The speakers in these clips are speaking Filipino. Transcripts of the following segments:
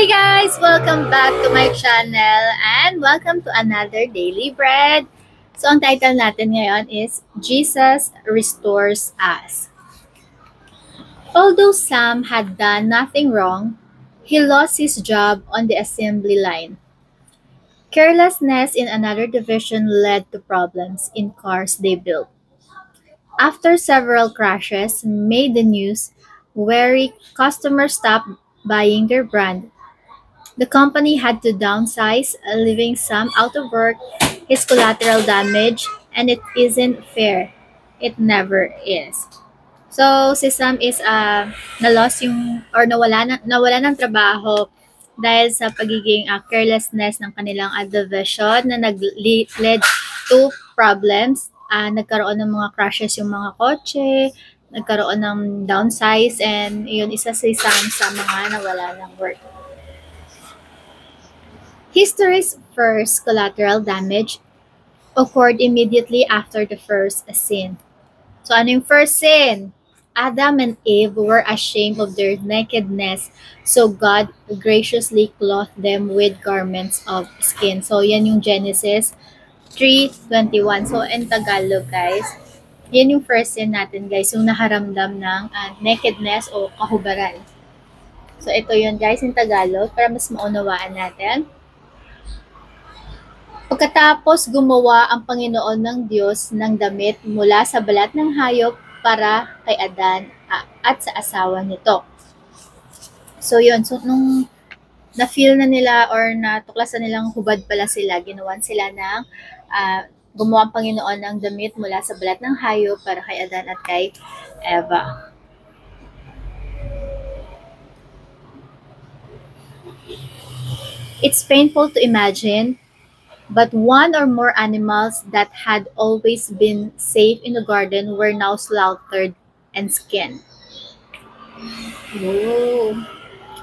Hey guys! Welcome back to my channel and welcome to another Daily Bread. So, ang title natin ngayon is Jesus Restores Us. Although Sam had done nothing wrong, he lost his job on the assembly line. Carelessness in another division led to problems in cars they built. After several crashes made the news, wary customers stopped buying their brand. The company had to downsize, leaving Sam out of work, his collateral damage, and it isn't fair. It never is. So, si Sam is na-lost yung, or nawala ng trabaho dahil sa pagiging carelessness ng kanilang division na nag-led to problems. Nagkaroon ng mga crashes yung mga kotse, nagkaroon ng downsize, and yun, isa si Sam sa mga nawala ng work. History's first collateral damage occurred immediately after the first sin. So, ano yung first sin? Adam and Eve were ashamed of their nakedness, so God graciously clothed them with garments of skin. So, yan yung Genesis 3:21. So, in Tagalog, guys, yan yung first sin natin, guys, yung naharamdam ng nakedness o kahubaran. So, ito yun, guys, in Tagalog, para mas maunawaan natin. Pagkatapos gumawa ang Panginoon ng Diyos ng damit mula sa balat ng hayop para kay Adan at sa asawa nito. So yun, so nung na-feel na nila or natuklasan nilang hubad pala sila, ginawan sila ng gumawa ang Panginoon ng damit mula sa balat ng hayop para kay Adan at kay Eva. It's painful to imagine, but one or more animals that had always been safe in the garden were now slaughtered and skinned. Whoa.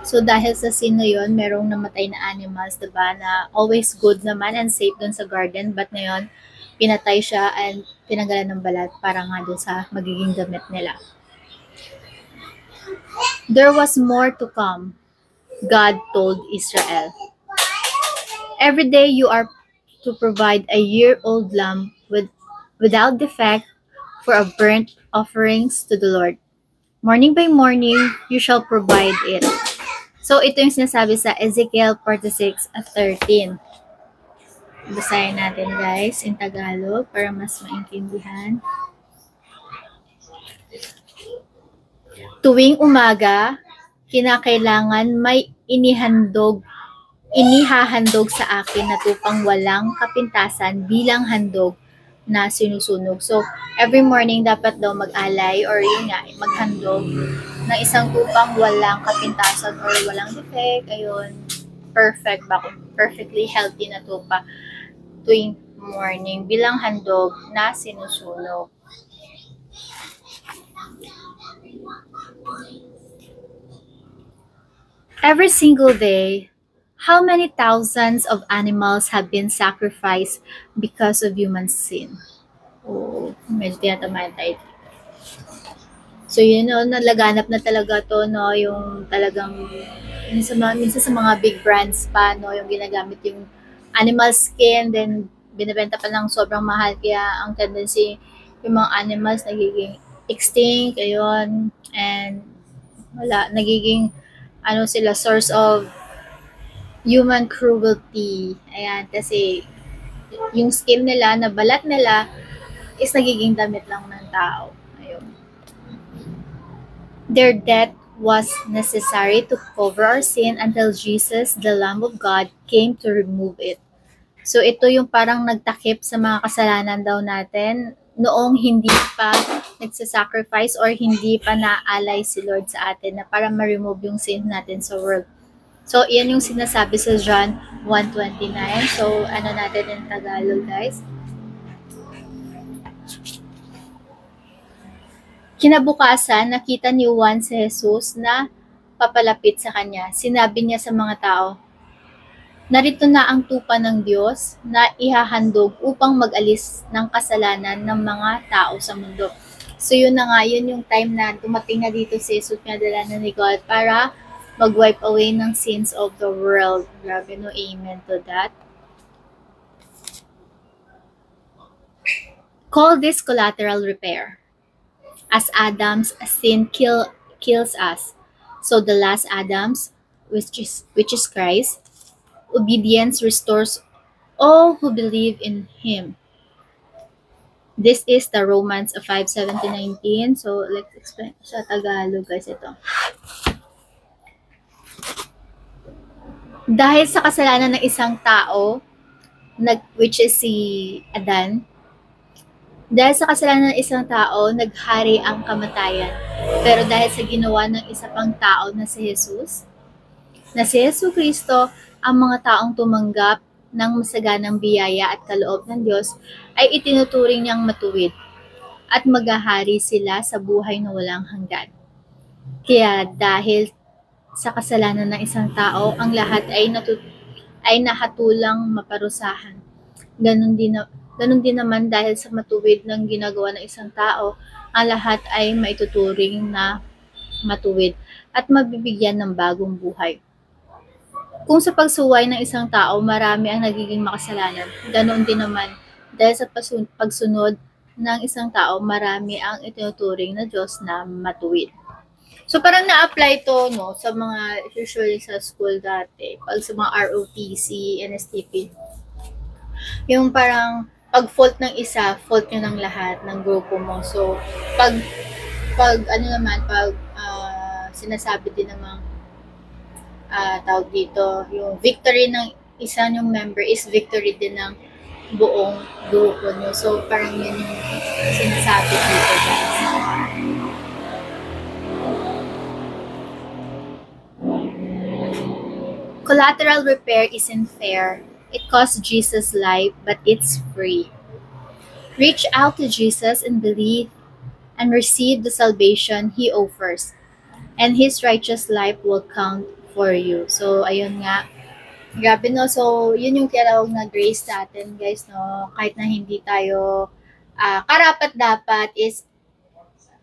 So dahil sa sin na yun, merong namatay na animals, diba, na always good naman and safe dun sa garden, but ngayon, pinatay siya and tinanggalan ng balat para nga dun sa magiging damit nila. There was more to come, God told Israel. Every day you are to provide a year-old lamb without defect for a burnt offerings to the Lord. Morning by morning, you shall provide it. So, ito yung sinasabi sa Ezekiel 46:13. Basahin natin, guys, in Tagalog para mas maintindihan. Tuwing umaga, kinakailangan may inihahandog sa akin na tupang walang kapintasan bilang handog na sinusunog. So, every morning dapat daw mag-alay or yun nga, maghandog ng isang tupang walang kapintasan or walang defect. Ayun, perfect ba? Perfectly healthy na tupa tuwing morning bilang handog na sinusunog. Every single day, how many thousands of animals have been sacrificed because of human sin? Oh, medyo tinatamaan tayo dito. So, yun, no, nalaganap na talaga to, no, yung talagang, minsan sa mga big brands pa, no, yung ginagamit yung animal skin, then binibenta pa ng sobrang mahal, kaya ang tendency, yung mga animals nagiging extinct, ayun, and nagiging, sila, source of human cruelty. Ayan, kasi yung skin nila, na balat nila, is nagiging damit lang ng tao. Ayun. Their death was necessary to cover our sin until Jesus, the Lamb of God, came to remove it. So, ito yung parang nagtakip sa mga kasalanan daw natin noong hindi pa nagsasacrifice or hindi pa naalay si Lord sa atin na para ma-remove yung sin natin sa world. So, yan yung sinasabi sa John 1:29. So, natin in Tagalog, guys. Kinabukasan, nakita ni Juan si Jesus na papalapit sa kanya. Sinabi niya sa mga tao, narito na ang tupa ng Diyos na ihahandog upang mag-alis ng kasalanan ng mga tao sa mundo. So, yun na nga, yun yung time na dumating na dito si Jesus, pinadala na ni God para mag-wipe away ng sins of the world. Grabe, no? Amen to that. Call this collateral repair. As Adam's sin kills us, so the last Adam's, which is Christ, obedience restores all who believe in Him. This is the Romans 5:17-19. So let's explain sa Tagalog, guys, ito. Dahil sa kasalanan ng isang tao, which is si Adan, dahil sa kasalanan ng isang tao, naghari ang kamatayan. Pero dahil sa ginawa ng isa pang tao na si Jesus Kristo, ang mga taong tumanggap ng masaganang biyaya at kaloob ng Diyos ay itinuturing niyang matuwid at maghahari sila sa buhay na walang hanggan. Kaya dahil sa kasalanan ng isang tao, ang lahat ay nahatulang maparusahan. Ganon din naman dahil sa matuwid ng ginagawa ng isang tao, ang lahat ay maituturing na matuwid at mabibigyan ng bagong buhay. Kung sa pagsuway ng isang tao, marami ang nagiging makasalanan, ganon din naman dahil sa pagsunod ng isang tao, marami ang itinuturing na Diyos na matuwid. So parang na-apply to, no, sa mga usually sa school dati, pag sa mga ROTC, NSTP. Yung parang pag fault ng isa, fault nyo ng lahat ng grupo mo. So pag sinasabi din namang tawag dito, yung victory ng isa nyong member is victory din ng buong grupo nyo. So parang yun yung sinasabi dito, guys. Collateral repair isn't fair. It costs Jesus' life, but it's free. Reach out to Jesus and believe and receive the salvation He offers, and His righteous life will count for you. So, ayun nga. Grabe, no? So, yun yung tinatawag na grace sa atin, guys, no? Kahit na hindi tayo karapat-dapat is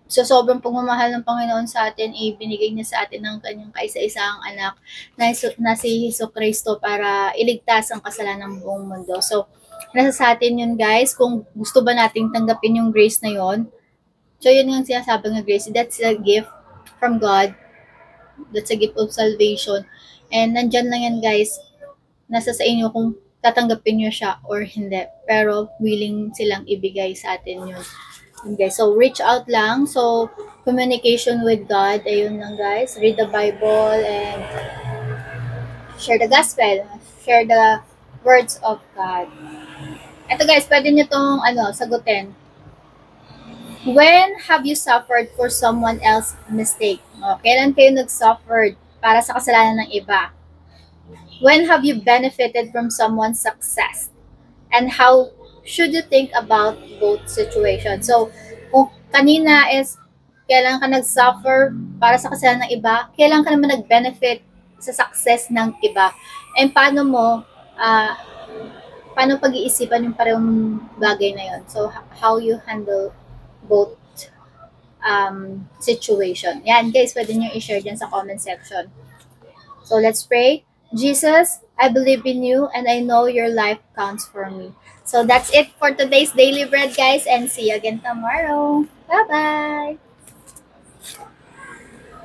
so sobrang pagmamahal ng Panginoon sa atin, binigay niya sa atin ng kanyang kaisa-isang anak na si Hesus Kristo para iligtas ang kasalanan ng buong mundo. So, nasa sa atin yun, guys. Kung gusto ba nating tanggapin yung grace na yun, so yun yung sinasabi ng grace. That's a gift from God. That's a gift of salvation. And nandyan lang yan, guys. Nasa sa inyo kung tatanggapin nyo siya or hindi. Pero willing silang ibigay sa atin yun. Okay, so reach out lang. So, communication with God. Ayun lang, guys. Read the Bible and share the gospel. Share the words of God. Ito, guys, pwede nyo itong sagutin. When have you suffered for someone else's mistake? Kailan kayo nag-suffered para sa kasalanan ng iba? When have you benefited from someone's success? And how should you think about both situations? So, kung kanina is kailan ka nag-suffer para sa kasalanan ng iba, kailan ka naman nag-benefit sa success ng iba? And paano pag-iisipan yung parehong bagay na yun? So, how you handle both situation. Yan, guys, pwede nyo i-share dyan sa comment section. So, let's pray. Jesus, I believe in you and I know your life counts for me. So, that's it for today's Daily Bread, guys, and see you again tomorrow. Bye-bye!